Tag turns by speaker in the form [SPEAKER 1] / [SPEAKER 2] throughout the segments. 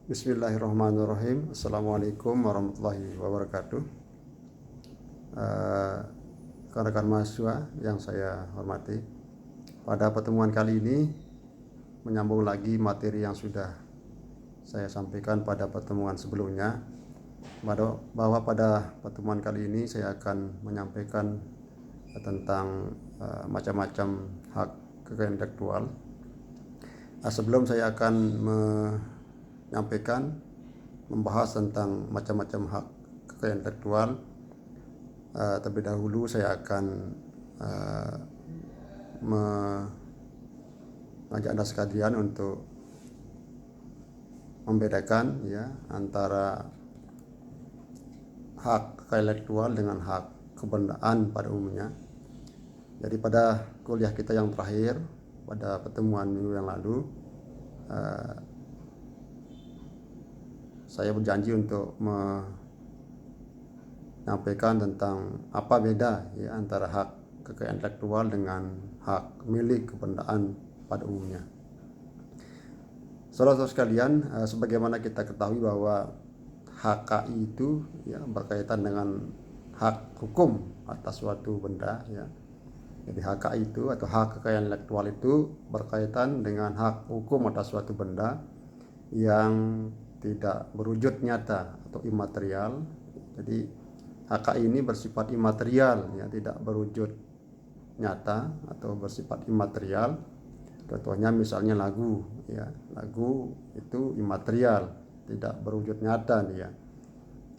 [SPEAKER 1] Bismillahirrahmanirrahim. Assalamualaikum warahmatullahi wabarakatuh. Rekan-rekan mahasiswa yang saya hormati, pada pertemuan kali ini menyambung lagi materi yang sudah saya sampaikan pada pertemuan sebelumnya, bahwa pada pertemuan kali ini saya akan menyampaikan tentang macam-macam hak kekayaan intelektual. Sebelum saya akan menyampaikan membahas tentang macam-macam hak kekayaan intelektual, terlebih dahulu saya akan mengajak Anda sekalian untuk membedakan antara hak kekayaan intelektual dengan hak kebendaan pada umumnya. Jadi pada kuliah kita yang terakhir, pada pertemuan minggu yang lalu, saya berjanji untuk menyampaikan tentang apa beda antara hak kekayaan intelektual dengan hak milik kebendaan pada umumnya. Saudara-saudara sekalian, sebagaimana kita ketahui bahwa HKI itu berkaitan dengan hak hukum atas suatu benda. Jadi HKI itu atau hak kekayaan intelektual itu berkaitan dengan hak hukum atas suatu benda yang tidak berwujud nyata atau imaterial. Jadi HKI ini bersifat imaterial, tidak berwujud nyata atau bersifat imaterial. Contohnya misalnya lagu, lagu itu imaterial, tidak berwujud nyata dia.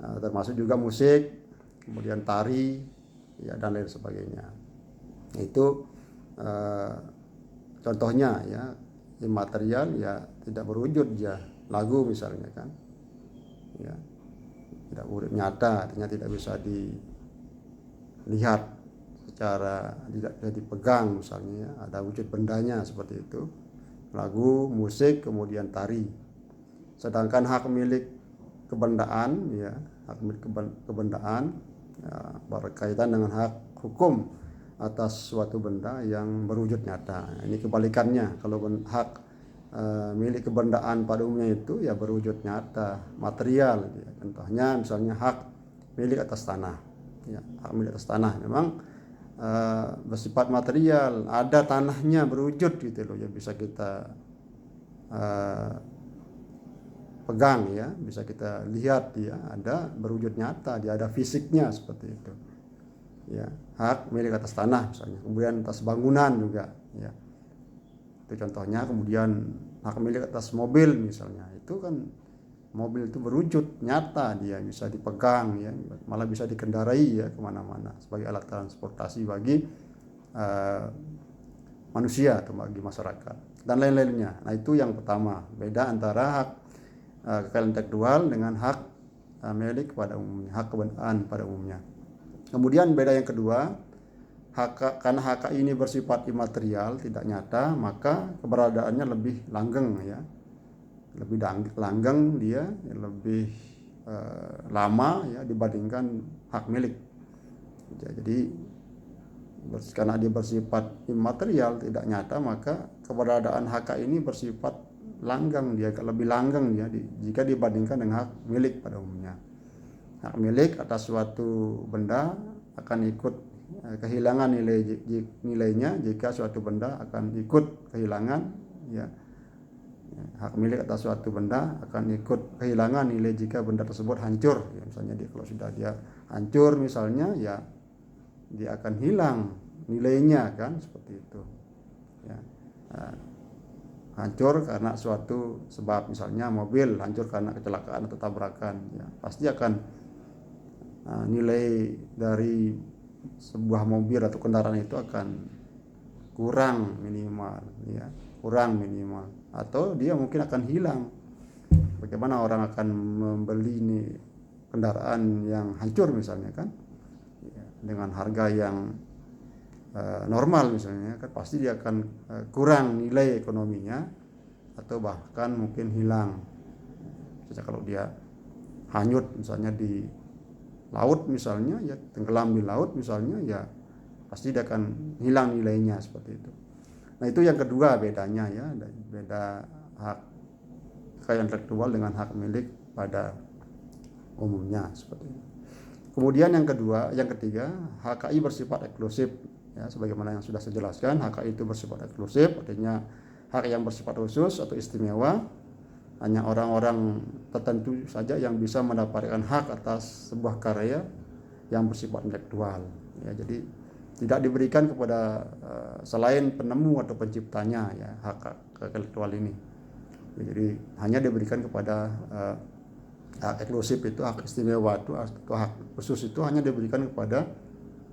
[SPEAKER 1] Termasuk juga musik, kemudian tari, dan lain sebagainya. Itu contohnya imaterial, tidak berwujud lagu misalnya kan, tidak berwujud nyata, artinya tidak bisa dilihat secara, tidak bisa dipegang misalnya, ada wujud bendanya seperti itu. Lagu, musik, kemudian tari. Sedangkan hak milik kebendaan, hak milik kebendaan berkaitan dengan hak hukum atas suatu benda yang berwujud nyata. Ini kebalikannya. Kalau hak milik kebendaan pada umumnya itu berwujud nyata, material. Contohnya misalnya hak milik atas tanah. Hak milik atas tanah memang bersifat material, ada tanahnya berwujud gitu loh, bisa kita pegang, bisa kita lihat, ada berwujud nyata, dia ada fisiknya seperti itu. Hak milik atas tanah misalnya, kemudian atas bangunan juga, itu contohnya. Kemudian hak milik atas mobil misalnya, itu kan mobil itu berwujud nyata, dia bisa dipegang, malah bisa dikendarai kemana-mana sebagai alat transportasi bagi manusia atau bagi masyarakat dan lain-lainnya. Nah, itu yang pertama, beda antara hak kekayaan intelektual dengan hak milik pada umumnya, hak kebendaan pada umumnya. Kemudian beda yang kedua, karena hak ini bersifat imaterial, tidak nyata, maka keberadaannya lebih langgeng, lebih langgeng dia, lebih lama dibandingkan hak milik. Jadi karena dia bersifat imaterial, tidak nyata, maka keberadaan hak ini bersifat langgeng, dia lebih langgeng jika dibandingkan dengan hak milik pada umumnya. Hak milik atas suatu benda akan ikut kehilangan nilainya jika suatu benda akan ikut kehilangan, hak milik atas suatu benda akan ikut kehilangan nilai jika benda tersebut hancur. Misalnya kalau sudah dia hancur misalnya, dia akan hilang nilainya kan, seperti itu. Hancur karena suatu sebab, misalnya mobil hancur karena kecelakaan atau tabrakan, pasti akan nilai dari sebuah mobil atau kendaraan itu akan kurang minimal, atau dia mungkin akan hilang. Bagaimana orang akan membeli kendaraan yang hancur misalnya kan, dengan harga yang normal misalnya kan, pasti dia akan kurang nilai ekonominya atau bahkan mungkin hilang. Kalau dia hanyut misalnya di laut misalnya, tenggelam di laut misalnya, pasti dia akan hilang nilainya seperti itu. Nah, itu yang kedua bedanya, beda hak kekayaan intelektual dengan hak milik pada umumnya seperti itu. Kemudian yang ketiga, HKI bersifat eksklusif. Ya, sebagaimana yang sudah saya jelaskan, HKI itu bersifat eksklusif, artinya hak yang bersifat khusus atau istimewa. Hanya orang-orang tertentu saja yang bisa mendapatkan hak atas sebuah karya yang bersifat intelektual. Ya, jadi tidak diberikan kepada selain penemu atau penciptanya, ya, hak intelektual ini. Ya, jadi hanya diberikan kepada hak eksklusif itu, hak istimewa itu atau hak khusus itu hanya diberikan kepada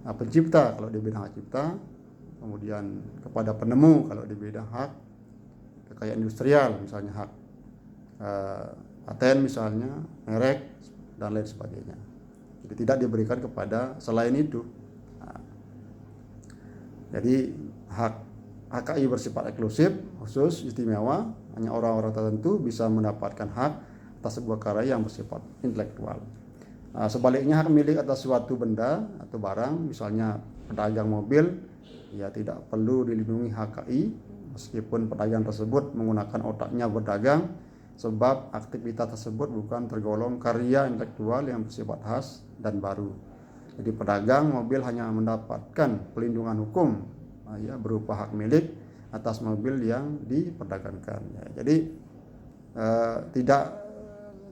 [SPEAKER 1] pencipta kalau di bidang hak cipta, kemudian kepada penemu kalau di bidang hak kekayaan industrial, misalnya hak paten misalnya, merek dan lain sebagainya. Jadi tidak diberikan kepada selain itu. Jadi hak HKI bersifat eksklusif, khusus, istimewa, hanya orang-orang tertentu bisa mendapatkan hak atas sebuah karya yang bersifat intelektual. Sebaliknya hak milik atas suatu benda atau barang, misalnya pedagang mobil, ya tidak perlu dilindungi HKI meskipun pedagang tersebut menggunakan otaknya berdagang, sebab aktivitas tersebut bukan tergolong karya intelektual yang bersifat khas dan baru. Jadi pedagang mobil hanya mendapatkan pelindungan hukum, ya, berupa hak milik atas mobil yang diperdagangkan. Ya, jadi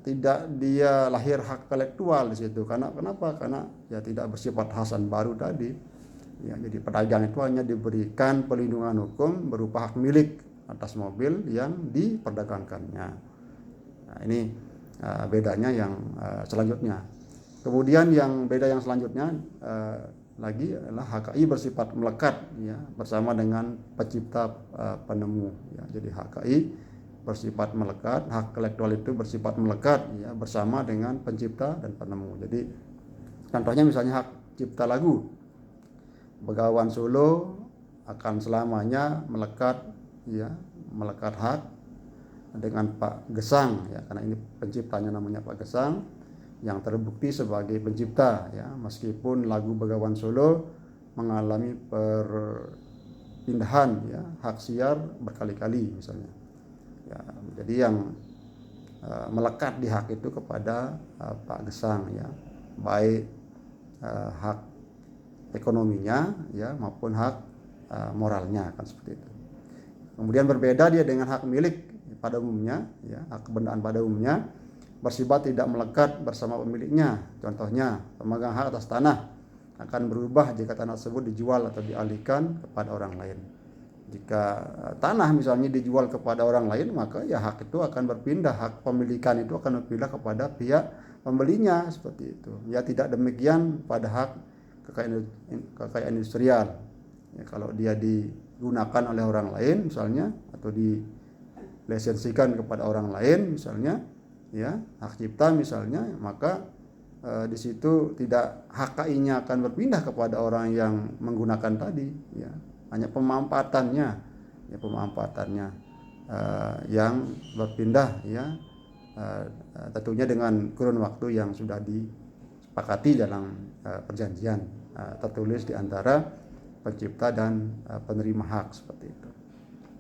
[SPEAKER 1] tidak dia lahir hak intelektual di situ. Kenapa? Karena ya tidak bersifat khas dan baru tadi. Ya, jadi pedagang itu hanya diberikan pelindungan hukum berupa hak milik atas mobil yang diperdagangkannya. Nah, ini bedanya yang selanjutnya. Kemudian yang beda yang selanjutnya lagi adalah HKI bersifat melekat, ya, bersama dengan pencipta penemu. Ya, jadi HKI bersifat melekat, hak intelektual itu bersifat melekat, ya, bersama dengan pencipta dan penemu. Jadi contohnya misalnya hak cipta lagu, Begawan Solo akan selamanya melekat, ya, melekat hak dengan Pak Gesang, ya, karena ini penciptanya namanya Pak Gesang yang terbukti sebagai pencipta, ya, meskipun lagu Begawan Solo mengalami perpindahan, ya, hak siar berkali-kali misalnya. Ya, jadi yang melekat di hak itu kepada Pak Gesang, ya, baik hak ekonominya, ya, maupun hak moralnya, kan seperti itu. Kemudian berbeda dia dengan hak milik pada umumnya, ya, hak kebendaan pada umumnya bersifat tidak melekat bersama pemiliknya. Contohnya, pemegang hak atas tanah akan berubah jika tanah tersebut dijual atau dialihkan kepada orang lain. Jika tanah misalnya dijual kepada orang lain, maka ya hak itu akan berpindah, hak pemilikan itu akan berpindah kepada pihak pembelinya, seperti itu. Ya, tidak demikian pada hak kekayaan industrial. Ya, kalau dia digunakan oleh orang lain misalnya, atau dilisensikan kepada orang lain misalnya, ya, hak cipta misalnya, maka di situ tidak HKI-nya akan berpindah kepada orang yang menggunakan tadi, ya, hanya pemanfaatannya, ya, yang berpindah, ya, tentunya dengan kurun waktu yang sudah disepakati dalam perjanjian tertulis di antara pencipta dan penerima hak, seperti itu.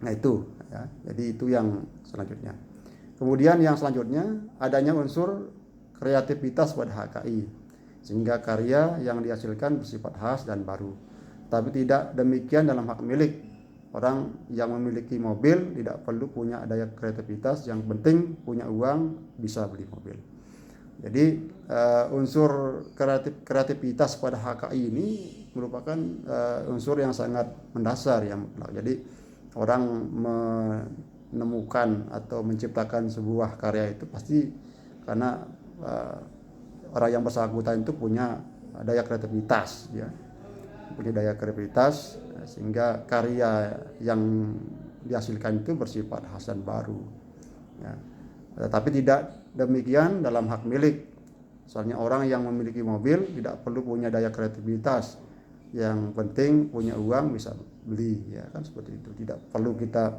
[SPEAKER 1] Nah itu, ya, jadi itu yang selanjutnya. Kemudian yang selanjutnya adanya unsur kreativitas pada HKI, sehingga karya yang dihasilkan bersifat khas dan baru. Tapi tidak demikian dalam hak milik. Orang yang memiliki mobil tidak perlu punya daya kreativitas, yang penting punya uang bisa beli mobil. Jadi unsur kreativitas pada HKI ini merupakan unsur yang sangat mendasar, yang mutlak. Jadi orang menemukan atau menciptakan sebuah karya itu pasti karena orang yang bersangkutan itu punya daya kreativitas, ya, punya daya kreativitas, sehingga karya yang dihasilkan itu bersifat khas dan baru, ya. Tetapi tidak demikian dalam hak milik. Misalnya orang yang memiliki mobil tidak perlu punya daya kreativitas, yang penting punya uang bisa beli, ya, kan seperti itu. Tidak perlu kita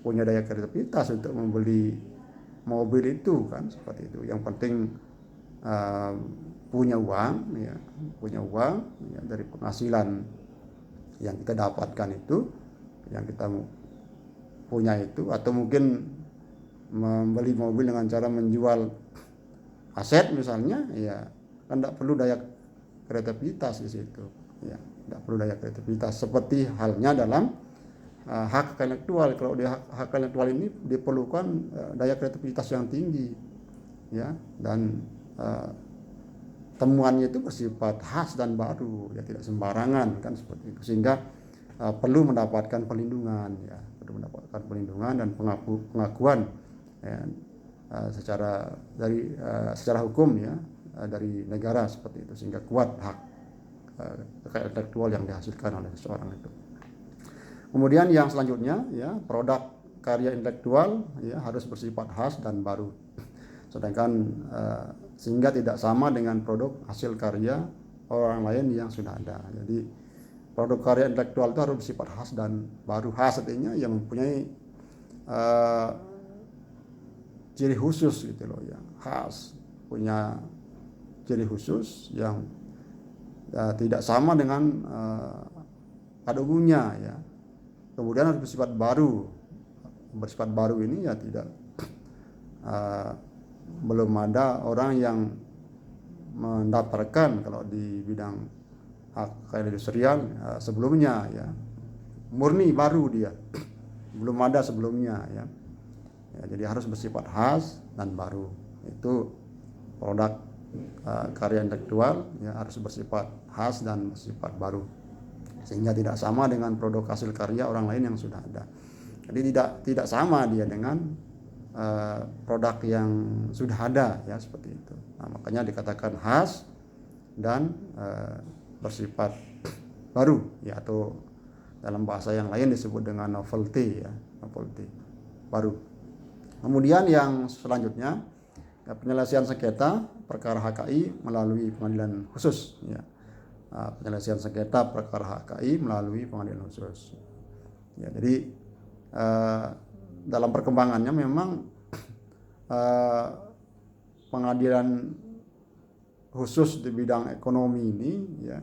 [SPEAKER 1] punya daya kreativitas untuk membeli mobil itu, kan seperti itu. Yang penting punya uang, ya, ya, dari penghasilan yang kita dapatkan itu, yang kita punya itu, atau mungkin membeli mobil dengan cara menjual aset misalnya, ya kan tidak perlu daya kreativitas di situ, ya tidak perlu daya kreativitas. Seperti halnya dalam hak intelektual. Kalau di hak intelektual ini diperlukan daya kreativitas yang tinggi, ya, dan temuannya itu bersifat khas dan baru, ya tidak sembarangan kan seperti itu, sehingga perlu mendapatkan perlindungan, ya perlu mendapatkan perlindungan dan pengakuan, ya, secara hukum, ya, dari negara seperti itu, sehingga kuat hak kekayaan intelektual yang dihasilkan oleh seseorang itu. Kemudian yang selanjutnya, ya, produk karya intelektual, ya, harus bersifat khas dan baru, sedangkan sehingga tidak sama dengan produk hasil karya orang lain yang sudah ada. Jadi produk karya intelektual itu harus bersifat khas dan baru. Khas artinya yang mempunyai ciri khusus gitu loh, ya, khas, punya ciri khusus yang tidak sama dengan pada umumnya, ya. Kemudian harus bersifat baru. Bersifat baru ini ya tidak belum ada orang yang mendaftarkan kalau di bidang hak kekayaan industrial sebelumnya, ya, murni baru dia, belum ada sebelumnya, ya. Ya, jadi harus bersifat khas dan baru. Itu produk karya intelektual, ya, harus bersifat khas dan bersifat baru, sehingga tidak sama dengan produk hasil karya orang lain yang sudah ada. Jadi tidak sama dia dengan produk yang sudah ada, ya, seperti itu. Nah, makanya dikatakan khas dan bersifat baru, ya, atau dalam bahasa yang lain disebut dengan novelty, ya, novelty, baru. Kemudian yang selanjutnya, ya, penyelesaian sengketa perkara HKI melalui pengadilan khusus, ya. Penyelesaian sengketa perkara HKI melalui pengadilan khusus. Ya, jadi dalam perkembangannya memang pengadilan khusus di bidang ekonomi ini, ya,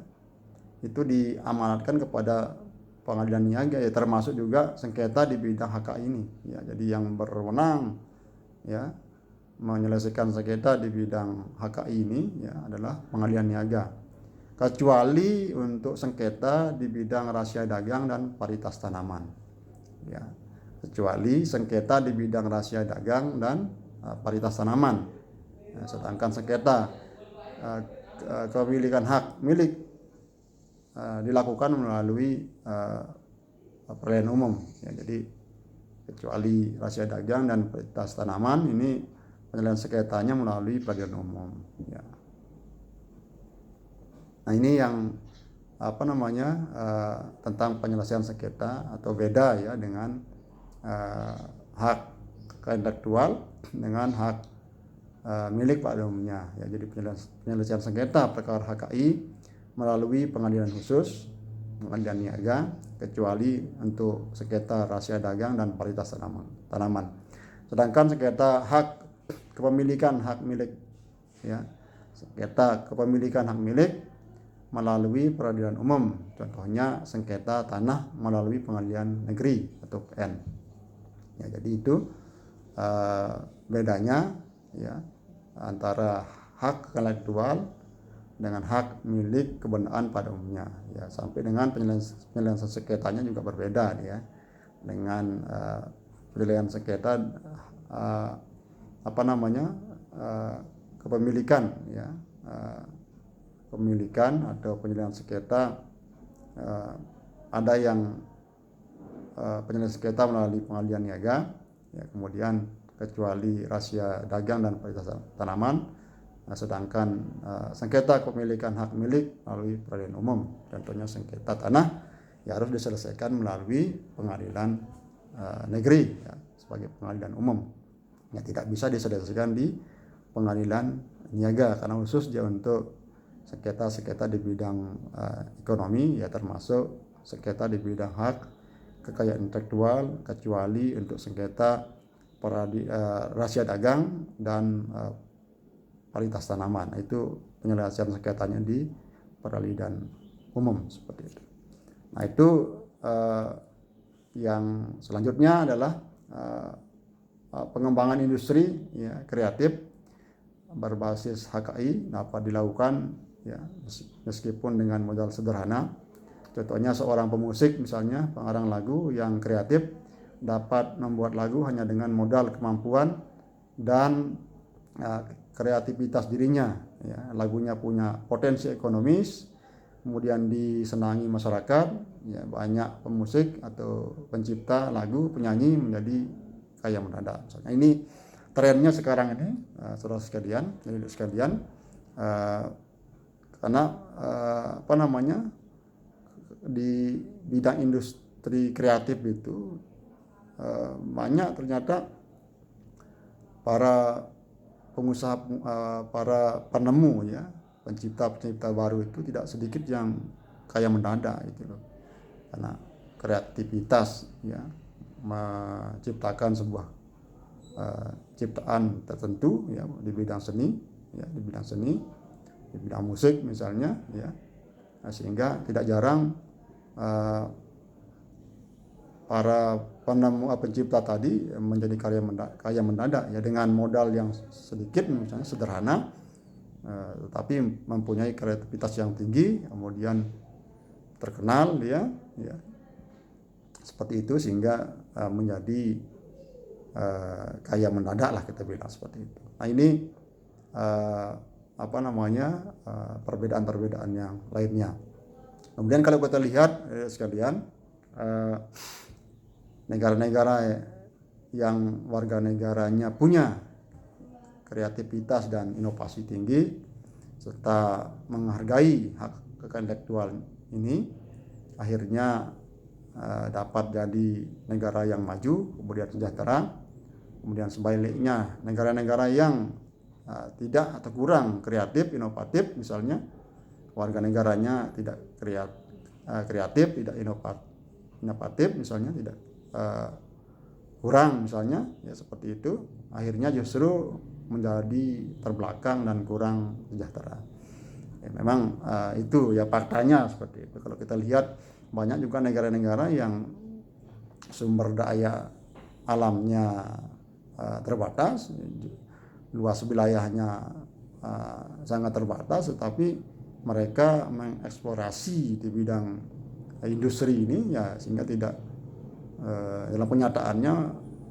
[SPEAKER 1] itu diamanatkan kepada pengadilan niaga, ya, termasuk juga sengketa di bidang HKI ini, ya. Jadi yang berwenang, ya, menyelesaikan sengketa di bidang HKI ini, ya, adalah pengadilan niaga, kecuali untuk sengketa di bidang rahasia dagang dan paritas tanaman, ya, kecuali sengketa di bidang rahasia dagang dan paritas tanaman. Ya, sedangkan sengketa kepemilikan hak milik dilakukan melalui peradilan umum, ya. Jadi kecuali rahasia dagang dan paritas tanaman ini penyelesaian sengketanya melalui peradilan umum, ya. Nah, ini yang tentang penyelesaian sengketa, atau beda, ya, dengan hak kekayaan intelektual dengan hak milik pada umumnya, ya. Jadi penyelesaian sengketa perkara HKI melalui pengadilan khusus, pengadilan niaga, kecuali untuk sengketa rahasia dagang dan paritas tanaman. Sedangkan sengketa hak kepemilikan hak milik, ya, sengketa kepemilikan hak milik melalui peradilan umum, contohnya sengketa tanah melalui pengadilan negeri atau PN, ya. Jadi itu bedanya, ya, antara hak intelektual dengan hak milik kebenaran pada umumnya, ya. Sampai dengan penyelesaian sengketanya juga berbeda, ya, dengan penyelesaian sengketa kepemilikan, ya, pemilikan atau penyelesaian sengketa, ada yang penyelesaian sengketa melalui pengadilan niaga, ya, kemudian kecuali rahasia dagang dan paritas tanaman. Sedangkan sengketa kepemilikan hak milik melalui peradilan umum, contohnya sengketa tanah, ya, harus diselesaikan melalui pengadilan negeri, ya, sebagai pengadilan umum, ya, tidak bisa diselesaikan di pengadilan niaga karena khusus dia untuk sengketa-sengketa di bidang ekonomi, ya, termasuk sengketa di bidang hak kekayaan intelektual, kecuali untuk sengketa rahasia dagang dan paritas tanaman. Itu penyelesaian sengketanya di peradilan umum seperti itu. Nah, itu yang selanjutnya adalah pengembangan industri ya kreatif berbasis HKI dapat dilakukan ya meskipun dengan modal sederhana. Contohnya seorang pemusik misalnya pengarang lagu yang kreatif dapat membuat lagu hanya dengan modal kemampuan dan kreativitas dirinya ya. Lagunya punya potensi ekonomis, kemudian disenangi masyarakat ya, banyak pemusik atau pencipta lagu, penyanyi menjadi kaya mendadak misalnya. Ini trennya sekarang ini saudara sekalian, karena di bidang industri kreatif itu banyak ternyata para pengusaha, para penemu ya, pencipta baru itu tidak sedikit yang kaya mendadak gitu loh, karena kreativitas ya, menciptakan sebuah ciptaan tertentu ya di bidang seni ya, di bidang musik misalnya ya, sehingga tidak jarang para penemu pencipta tadi menjadi kaya mendadak ya dengan modal yang sedikit misalnya sederhana, tetapi mempunyai kreativitas yang tinggi, kemudian terkenal dia ya, seperti itu sehingga menjadi kaya mendadak lah kita bilang seperti itu. Nah ini perbedaan-perbedaan yang lainnya. Kemudian kalau kita lihat sekalian, negara-negara yang warga negaranya punya kreativitas dan inovasi tinggi serta menghargai hak kekayaan intelektual ini, akhirnya dapat jadi negara yang maju kemudian sejahtera. Kemudian sebaliknya negara-negara yang tidak atau kurang kreatif inovatif misalnya, warga negaranya tidak kreatif, tidak inovatif misalnya, tidak kurang misalnya ya, seperti itu, akhirnya justru menjadi terbelakang dan kurang sejahtera ya. Memang itu ya faktanya seperti itu. Kalau kita lihat banyak juga negara-negara yang sumber daya alamnya terbatas, luas wilayahnya sangat terbatas, tetapi mereka mengeksplorasi di bidang industri ini ya, sehingga tidak dalam kenyataannya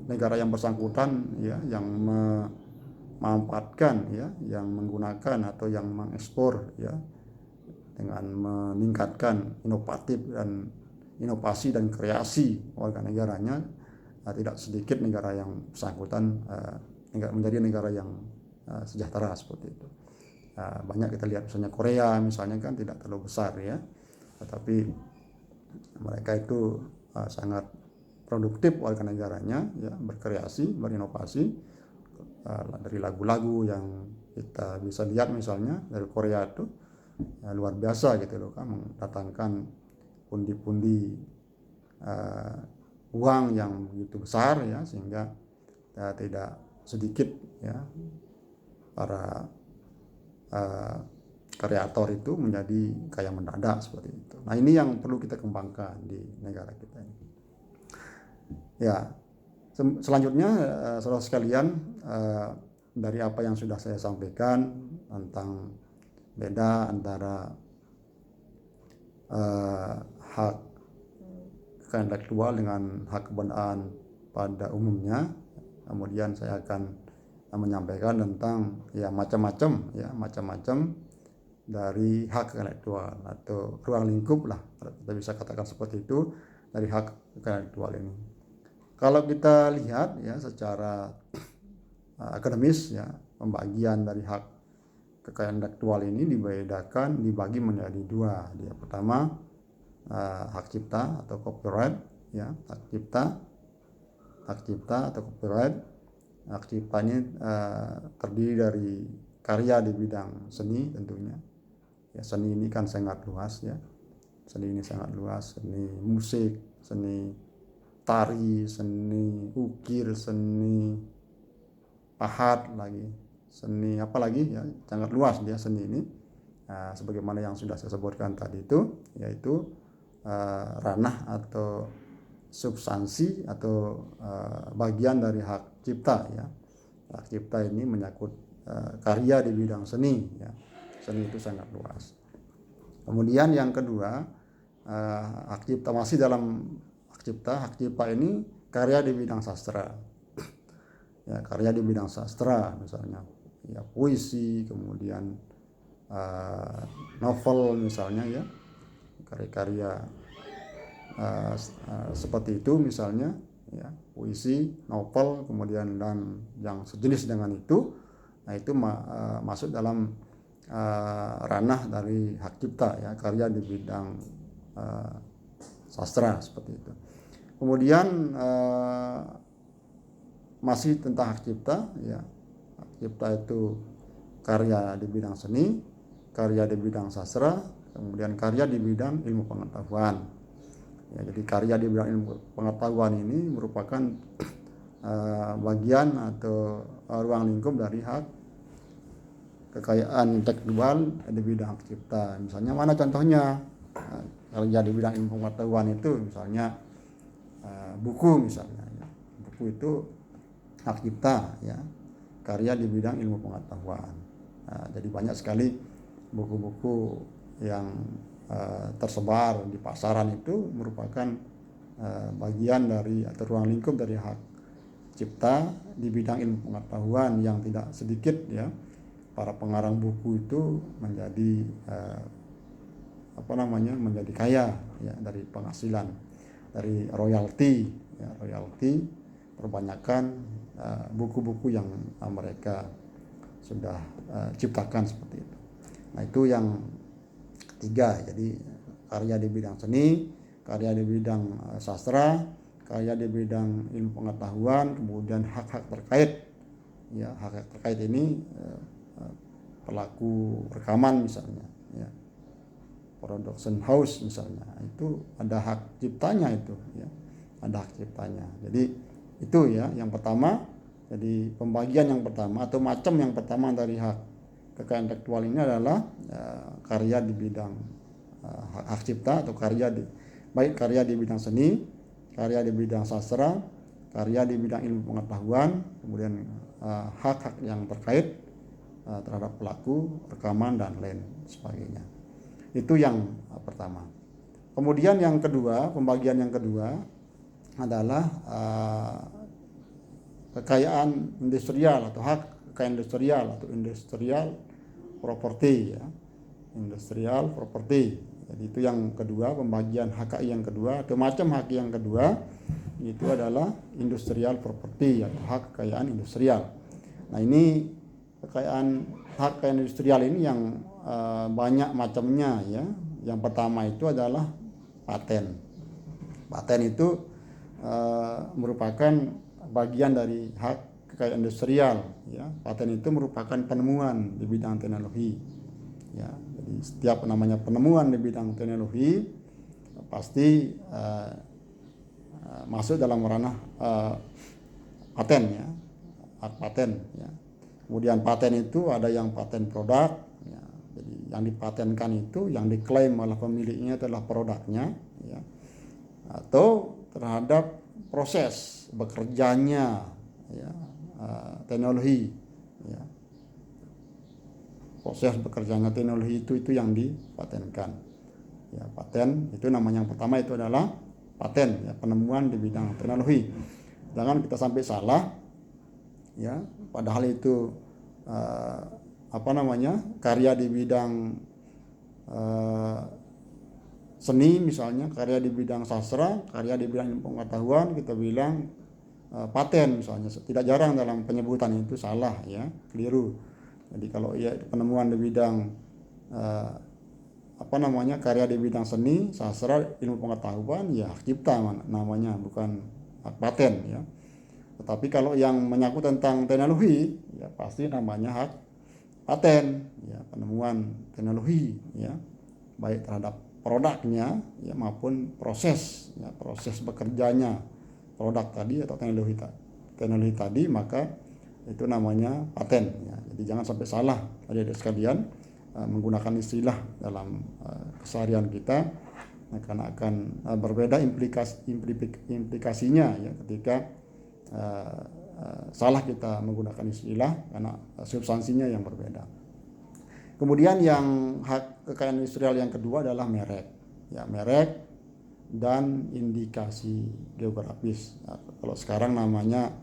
[SPEAKER 1] negara yang bersangkutan ya, yang memanfaatkan ya, yang menggunakan atau yang mengekspor ya, dengan meningkatkan inovasi dan kreasi warga negaranya, tidak sedikit negara yang bersangkutan menjadi negara yang sejahtera seperti itu. Banyak kita lihat misalnya Korea misalnya kan tidak terlalu besar ya, tetapi mereka itu sangat produktif warga negaranya ya, berkreasi, berinovasi, dari lagu-lagu yang kita bisa lihat misalnya dari Korea itu luar biasa gitu loh, kan mendatangkan pundi-pundi uang yang begitu besar ya, sehingga tidak sedikit ya para kreator itu menjadi kaya mendadak seperti itu. Nah ini yang perlu kita kembangkan di negara kita ini. Ya, selanjutnya saudara sekalian, dari apa yang sudah saya sampaikan tentang beda antara hak kekayaan intelektual dengan hak kebendaan pada umumnya, kemudian saya akan menyampaikan tentang ya macam-macam dari hak kekayaan intelektual atau ruang lingkup lah, kita bisa katakan seperti itu, dari hak kekayaan intelektual ini. Kalau kita lihat ya secara akademis ya, pembagian dari hak kekayaan intelektual ini dibagi menjadi dua. Yang pertama hak cipta atau copyright ya, hak cipta atau copyright. Hak cipta ini terdiri dari karya di bidang seni tentunya. Ya, seni ini kan sangat luas ya. Seni musik, seni tari, seni ukir, seni pahat lagi, seni apa lagi ya, sangat luas dia seni ini. Sebagaimana yang sudah saya sebutkan tadi itu, yaitu ranah atau substansi atau bagian dari hak cipta ya. Hak cipta ini menyangkut karya di bidang seni ya. Seni itu sangat luas. Kemudian yang kedua, hak cipta masih dalam hak cipta ini karya di bidang sastra. Ya, karya di bidang sastra misalnya ya puisi, kemudian novel misalnya ya, karya-karya seperti itu misalnya ya, puisi, novel, kemudian dan yang sejenis dengan itu, nah itu masuk dalam ranah dari hak cipta ya, karya di bidang sastra seperti itu. Kemudian masih tentang hak cipta ya, hak cipta itu karya di bidang seni, karya di bidang sastra, kemudian karya di bidang ilmu pengetahuan ya. Jadi karya di bidang ilmu pengetahuan ini merupakan bagian atau ruang lingkup dari hak kekayaan intelektual di bidang hak cipta. Misalnya mana contohnya? Karya di bidang ilmu pengetahuan itu misalnya buku misalnya ya. Buku itu hak cipta ya, karya di bidang ilmu pengetahuan. Nah, jadi banyak sekali buku-buku yang tersebar di pasaran itu merupakan bagian dari atau ruang lingkup dari hak cipta di bidang ilmu pengetahuan, yang tidak sedikit ya para pengarang buku itu menjadi menjadi kaya ya dari penghasilan dari royalti ya, royalti perbanyakan buku-buku yang mereka sudah ciptakan seperti itu. Nah, itu yang ketiga. Jadi karya di bidang seni, karya di bidang sastra, karya di bidang ilmu pengetahuan, kemudian hak-hak terkait ya, hak-hak terkait ini pelaku rekaman misalnya ya, production house misalnya, itu ada hak ciptanya itu ya, ada hak ciptanya. Jadi itu ya yang pertama. Jadi pembagian yang pertama atau macam yang pertama dari hak kekayaan intelektual ini adalah karya di bidang hak cipta atau baik karya di bidang seni, karya di bidang sastra, karya di bidang ilmu pengetahuan, kemudian hak-hak yang terkait terhadap pelaku rekaman dan lain sebagainya. Itu yang pertama. Kemudian yang kedua, pembagian yang kedua adalah kekayaan industrial atau hak kekayaan industrial atau industrial property ya, industrial property. Jadi itu yang kedua, pembagian HKI yang kedua atau macam HKI yang kedua itu adalah industrial property atau hak kekayaan industrial. Nah, ini hak kekayaan industrial ini yang banyak macamnya ya. Yang pertama itu adalah paten. Paten itu merupakan bagian dari hak kekayaan industrial ya. Paten itu merupakan penemuan di bidang teknologi ya. Jadi setiap namanya penemuan di bidang teknologi pasti masuk dalam ranah paten ya, hak paten ya. Kemudian paten itu ada yang paten produk ya. Jadi yang dipatenkan itu yang diklaim oleh pemiliknya adalah produknya ya, atau terhadap proses bekerjanya ya, teknologi ya. Proses bekerjanya teknologi itu yang dipatenkan ya. Paten itu namanya yang pertama itu adalah paten ya, penemuan di bidang teknologi. Jangan kita sampai salah ya, padahal itu karya di bidang seni misalnya, karya di bidang sastra, karya di bidang pengetahuan kita bilang paten misalnya. Tidak jarang dalam penyebutan itu salah ya, keliru. Jadi kalau ya penemuan di bidang karya di bidang seni, sastra, ilmu pengetahuan ya hak cipta namanya, bukan hak paten ya. Tetapi kalau yang menyangkut tentang teknologi ya pasti namanya hak paten ya, penemuan teknologi ya, baik terhadap produknya ya maupun proses bekerjanya produk tadi atau teknologi tadi, maka itu namanya paten ya. Jadi jangan sampai salah adik-adik sekalian menggunakan istilah dalam keseharian kita akan berbeda implikasinya ya ketika salah kita menggunakan istilah karena substansinya yang berbeda. Kemudian yang hak kekayaan industrial yang kedua adalah merek. Ya, merek dan indikasi geografis. Nah, kalau sekarang namanya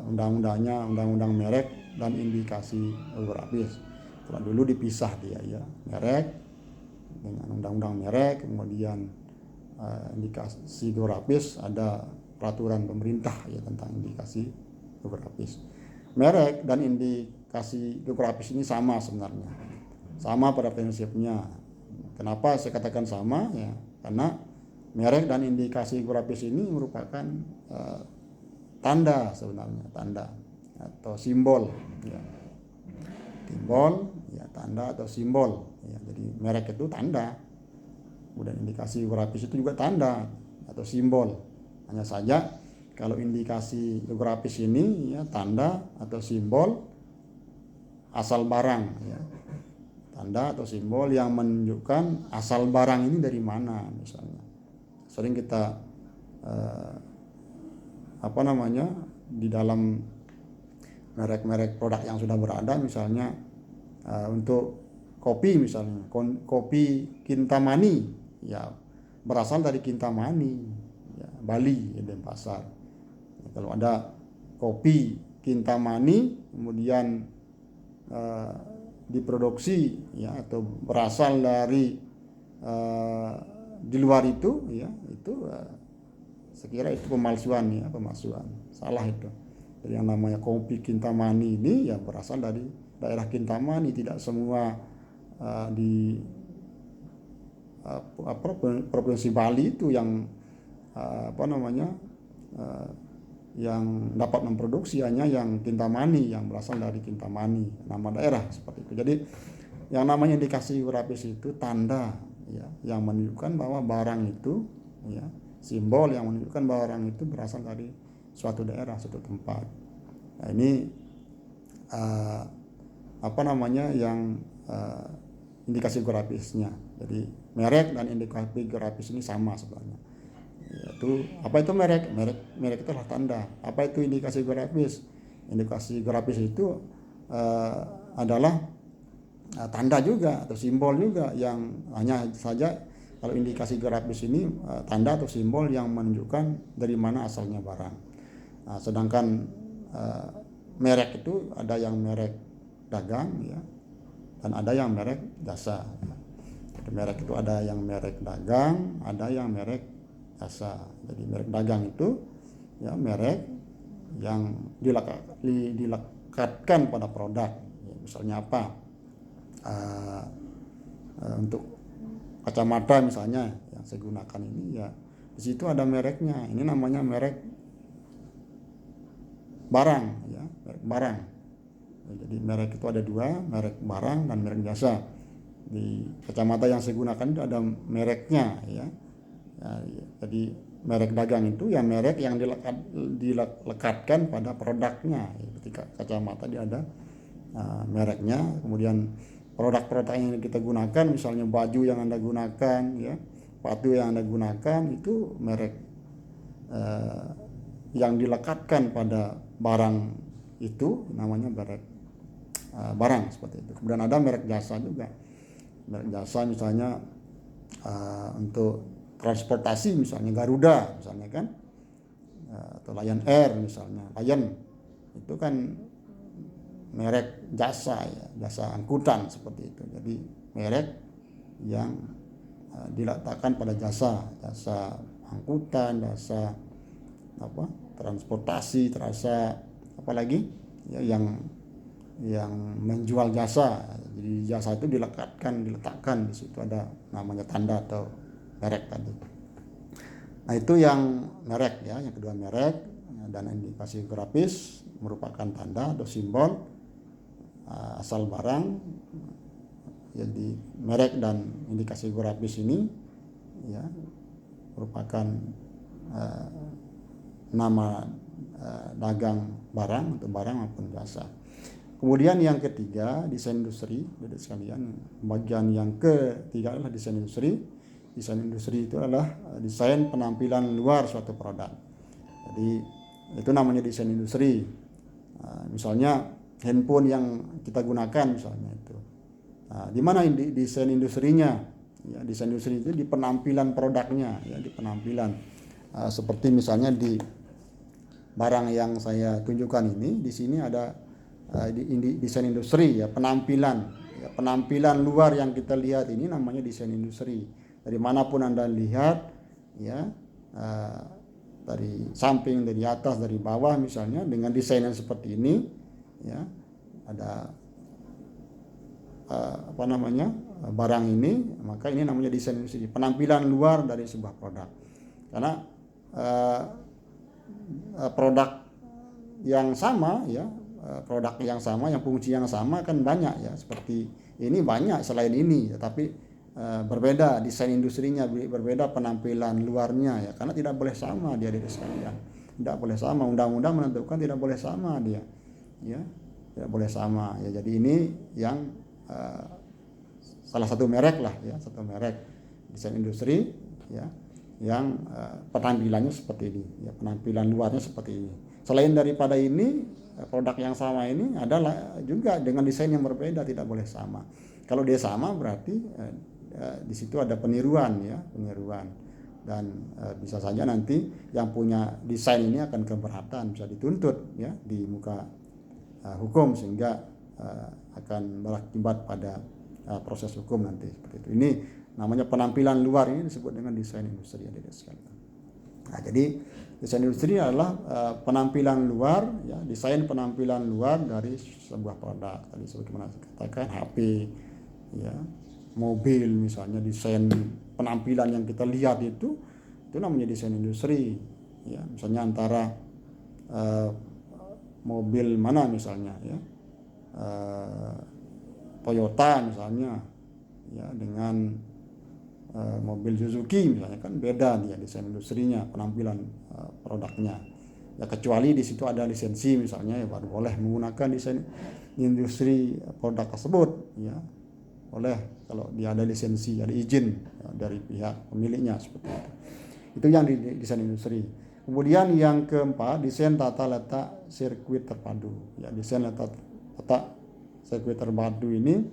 [SPEAKER 1] undang-undangnya undang-undang merek dan indikasi geografis. Kalau dulu dipisah dia ya, merek dengan undang-undang merek, kemudian indikasi geografis ada peraturan pemerintah ya tentang indikasi geografis. Merek dan indikasi geografis ini sama sebenarnya, sama pada prinsipnya. Kenapa saya katakan sama ya? Karena merek dan indikasi geografis ini merupakan tanda sebenarnya, tanda atau simbol ya. Simbol ya, tanda atau simbol ya. Jadi merek itu tanda, kemudian indikasi geografis itu juga tanda atau simbol. Hanya saja kalau indikasi geografis ini ya tanda atau simbol asal barang ya. Tanda atau simbol yang menunjukkan asal barang ini dari mana misalnya. Sering kita di dalam merek-merek produk yang sudah berada misalnya untuk kopi misalnya, kopi Kintamani ya berasal dari Kintamani ya, Bali ya, Denpasar. Kalau ada kopi Kintamani kemudian diproduksi ya atau berasal dari di luar itu ya itu sekira itu pemalsuan ya, pemalsuan, salah itu. Jadi yang namanya kopi Kintamani ini ya berasal dari daerah Kintamani, tidak semua di provinsi Bali itu yang yang dapat memproduksi, hanya yang Kintamani, yang berasal dari Kintamani, nama daerah seperti itu. Jadi yang namanya indikasi geografis itu tanda ya yang menunjukkan bahwa barang itu ya, simbol yang menunjukkan bahwa barang itu berasal dari suatu daerah, suatu tempat. Nah, ini yang indikasi geografisnya. Jadi merek dan indikasi geografis ini sama sebenarnya. Yaitu apa itu merek? Merek itu adalah tanda. Apa itu indikasi geografis? Indikasi geografis itu adalah tanda juga atau simbol juga, yang hanya saja kalau indikasi geografis ini tanda atau simbol yang menunjukkan dari mana asalnya barang. Nah, sedangkan merek itu ada yang merek dagang ya, dan ada yang merek jasa. Jadi merek itu ada yang merek dagang, ada yang merek jasa. Jadi merek dagang itu ya merek yang dilekatkan pada produk. Ya, misalnya apa? Untuk kacamata misalnya yang saya gunakan ini ya di situ ada mereknya. Ini namanya merek barang ya, merek barang. Ya, jadi merek itu ada dua, merek barang dan merek jasa. Di kacamata yang saya gunakan itu ada mereknya ya. Jadi merek dagang itu ya merek yang dilekatkan pada produknya. Ketika kacamata dia ada mereknya. Kemudian produk-produk yang kita gunakan, misalnya baju yang Anda gunakan ya, sepatu yang Anda gunakan, itu merek yang dilekatkan pada barang itu namanya merek barang, seperti itu. Kemudian ada merek jasa juga. Merek jasa misalnya untuk transportasi, misalnya Garuda misalnya kan, atau Lion Air misalnya. Lion itu kan merek jasa ya, jasa angkutan seperti itu. Jadi merek yang diletakkan pada jasa angkutan, jasa transportasi, jasa apalagi ya, yang menjual jasa. Jadi jasa itu diletakkan di situ, ada namanya tanda atau merek tadi. Nah, itu yang merek ya. Yang kedua merek dan indikasi geografis merupakan tanda atau simbol asal barang. Jadi merek dan indikasi geografis ini ya merupakan nama dagang barang untuk barang maupun jasa. Kemudian yang ketiga, desain industri. Jadi sekalian, bagian yang ketiga adalah desain industri. Desain industri itu adalah desain penampilan luar suatu produk. Jadi itu namanya desain industri. Misalnya handphone yang kita gunakan misalnya itu. Di mana desain industrinya? Ya, desain industri itu di penampilan produknya, ya, di penampilan. Seperti misalnya di barang yang saya tunjukkan ini, di sini ada desain industri, ya, penampilan. Ya, penampilan luar yang kita lihat ini namanya desain industri. Dari manapun Anda lihat, ya, dari samping, dari atas, dari bawah misalnya, dengan desain yang seperti ini, ya, ada barang ini, maka ini namanya desain industri, penampilan luar dari sebuah produk. Karena produk yang sama, ya, produk yang sama, yang fungsi yang sama kan banyak, ya, seperti ini banyak selain ini, tetapi berbeda desain industrinya, berbeda penampilan luarnya, ya, karena tidak boleh sama dia sekalian, tidak boleh sama. Undang-undang menentukan tidak boleh sama dia, ya, tidak boleh sama, ya. Jadi ini yang salah satu merek lah, ya, satu merek desain industri, ya, yang penampilannya seperti ini, ya, penampilan luarnya seperti ini. Selain daripada ini, produk yang sama ini adalah juga dengan desain yang berbeda, tidak boleh sama. Kalau dia sama berarti di situ ada peniruan, ya, peniruan, dan bisa saja nanti yang punya desain ini akan keberatan, bisa dituntut, ya, di muka hukum, sehingga akan berakibat pada proses hukum nanti seperti itu. Ini namanya penampilan luar, ini disebut dengan desain industri, adik-adik sekalian. Nah, jadi desain industri adalah penampilan luar, ya, desain penampilan luar dari sebuah produk. Tadi sebagaimana saya katakan, HP, ya, mobil misalnya, desain penampilan yang kita lihat itu namanya desain industri, ya. Misalnya antara mobil mana misalnya, ya, Toyota misalnya, ya, dengan mobil Suzuki misalnya, kan beda dia desain industrinya, penampilan produknya, ya, kecuali di situ ada lisensi misalnya, ya, baru boleh menggunakan desain industri produk tersebut, ya, boleh kalau dia ada lisensi, ada izin, ya, dari pihak pemiliknya, seperti itu yang di desain industri. Kemudian yang keempat, desain tata letak sirkuit terpadu, ya, desain letak sirkuit terpadu ini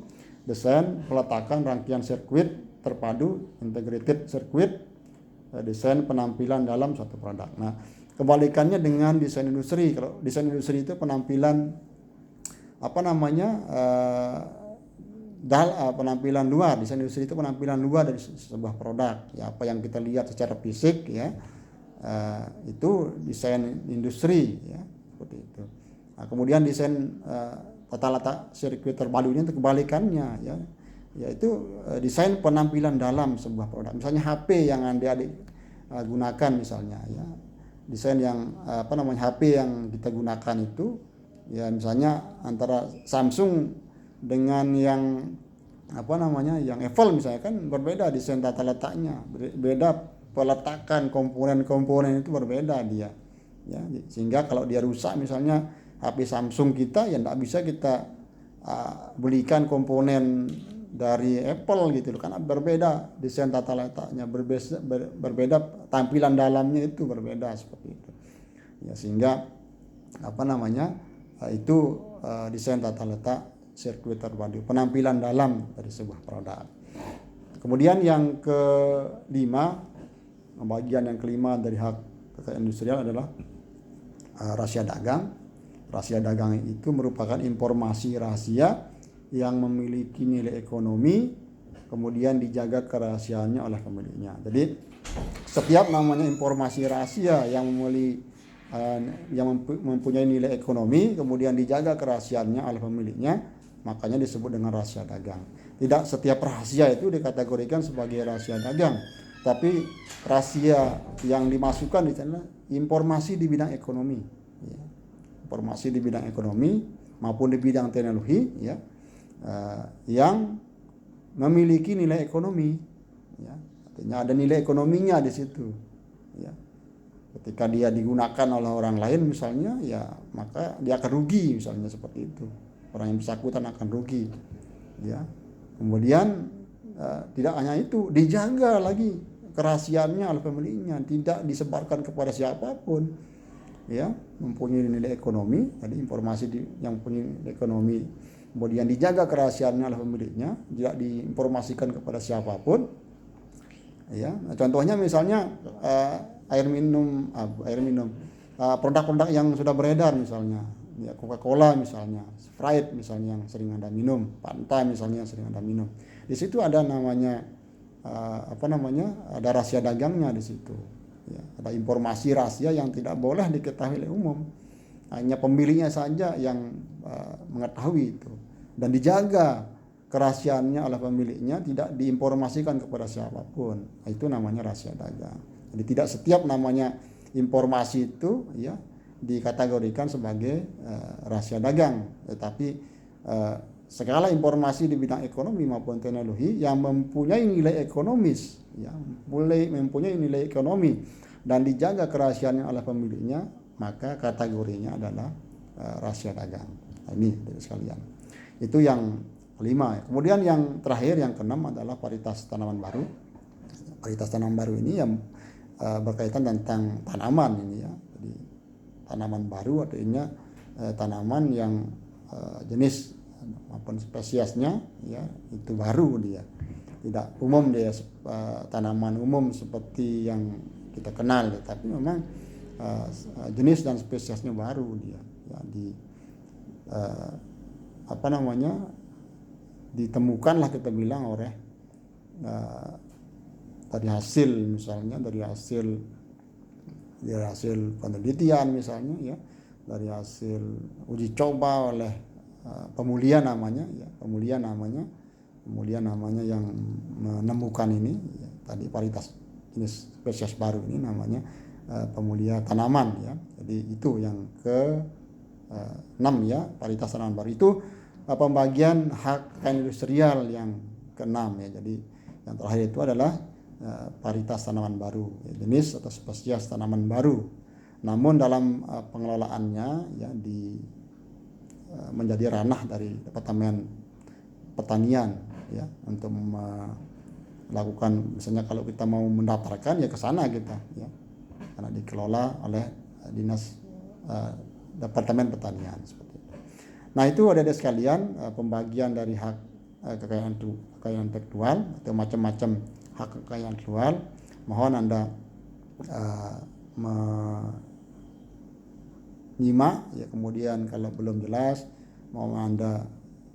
[SPEAKER 1] desain peletakan rangkaian sirkuit terpadu, integrated circuit, desain penampilan dalam suatu produk. Nah, kebalikannya dengan desain industri. Kalau desain industri itu penampilan penampilan luar. Desain industri itu penampilan luar dari sebuah produk, ya, apa yang kita lihat secara fisik, ya, itu desain industri, ya, seperti itu. Nah, kemudian desain tata letak sirkuit terpadu ini untuk kebalikannya, ya, yaitu desain penampilan dalam sebuah produk. Misalnya HP yang adik-adik gunakan misalnya, ya, desain yang HP yang kita gunakan itu, ya, misalnya antara Samsung dengan yang yang Apple misalnya, kan berbeda desain tata letaknya, beda peletakan komponen-komponen itu berbeda dia, ya, sehingga kalau dia rusak misalnya HP Samsung kita, ya tidak bisa kita belikan komponen dari Apple gitu, karena berbeda desain tata letaknya, berbeda tampilan dalamnya itu berbeda, seperti itu, ya, sehingga itu desain tata letak sirkuit terpadu, penampilan dalam dari sebuah produk. Kemudian yang kelima, bagian yang kelima dari hak kekayaan industrial adalah rahasia dagang. Rahasia dagang itu merupakan informasi rahasia yang memiliki nilai ekonomi, kemudian dijaga kerahasiaannya oleh pemiliknya. Jadi setiap namanya informasi rahasia yang mempunyai nilai ekonomi, kemudian dijaga kerahasiaannya oleh pemiliknya, makanya disebut dengan rahasia dagang. Tidak setiap rahasia itu dikategorikan sebagai rahasia dagang, tapi rahasia yang dimasukkan di sana informasi di bidang ekonomi, ya. Informasi di bidang ekonomi maupun di bidang teknologi, ya, yang memiliki nilai ekonomi, ya, artinya ada nilai ekonominya di situ, ya. Ketika dia digunakan oleh orang lain misalnya, ya, maka dia akan rugi misalnya, seperti itu. Orang yang bersangkutan akan rugi, ya. Kemudian tidak hanya itu, dijaga lagi kerahasiaannya oleh pemiliknya, tidak disebarkan kepada siapapun, ya, mempunyai nilai ekonomi. Jadi informasi yang punya nilai ekonomi kemudian dijaga kerahasiaannya oleh pemiliknya, tidak diinformasikan kepada siapapun, ya. Contohnya misalnya air minum, produk-produk yang sudah beredar misalnya, ya, Coca-Cola misalnya, Sprite misalnya yang sering Anda minum, Fanta misalnya yang sering Anda minum. Di situ ada namanya ada rahasia dagangnya di situ. Ya, ada informasi rahasia yang tidak boleh diketahui oleh umum. Hanya pemiliknya saja yang mengetahui itu, dan dijaga kerahasiaannya oleh pemiliknya, tidak diinformasikan kepada siapapun. Itu namanya rahasia dagang. Jadi tidak setiap namanya informasi itu, ya, dikategorikan sebagai rahasia dagang, tetapi segala informasi di bidang ekonomi maupun teknologi yang mempunyai nilai ekonomis, ya, mempunyai nilai ekonomi dan dijaga kerahasiaannya oleh pemiliknya, maka kategorinya adalah rahasia dagang. Nah, ini sekalian. Itu yang kelima. Kemudian yang terakhir, yang keenam adalah paritas tanaman baru. Paritas tanaman baru ini yang berkaitan tentang tanaman ini, ya. Jadi tanaman baru artinya tanaman yang jenis maupun spesiesnya, ya, itu baru dia. Tidak umum dia tanaman umum seperti yang kita kenal, ya, tapi memang jenis dan spesiesnya baru dia, ya, ditemukanlah kita bilang oleh dari hasil penelitian misalnya, ya, dari hasil uji coba oleh pemulia namanya yang menemukan ini, ya, tadi paritas jenis spesies baru ini namanya pemulia tanaman, ya. Jadi itu yang ke-6, ya, paritas tanaman baru. Itu pembagian hak kekayaan industrial yang ke-6, ya. Jadi yang terakhir itu adalah paritas tanaman baru, ya, jenis atau spesies tanaman baru. Namun dalam pengelolaannya, ya, menjadi ranah dari Departemen Pertanian, ya, untuk melakukan, misalnya kalau kita mau mendaftarkan, ya ke sana kita, ya, karena dikelola oleh dinas Departemen Pertanian seperti itu. Nah, itu ada sekalian pembagian dari hak kekayaan intelektual atau macam-macam hak kekayaan intelektual. Mohon Anda menyimak, ya, kemudian kalau belum jelas mau Anda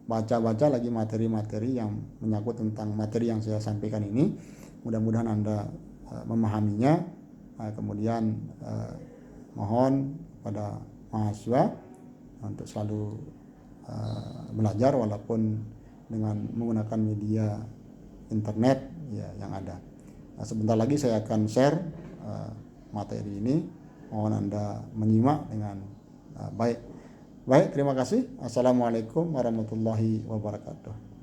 [SPEAKER 1] baca-baca lagi materi-materi yang menyangkut tentang materi yang saya sampaikan ini. Mudah-mudahan Anda memahaminya. Kemudian mohon pada mahasiswa untuk selalu belajar walaupun dengan menggunakan media internet, ya, yang ada. Sebentar lagi saya akan share materi ini. Mohon Anda menyimak dengan baik. Terima kasih. Assalamualaikum warahmatullahi wabarakatuh.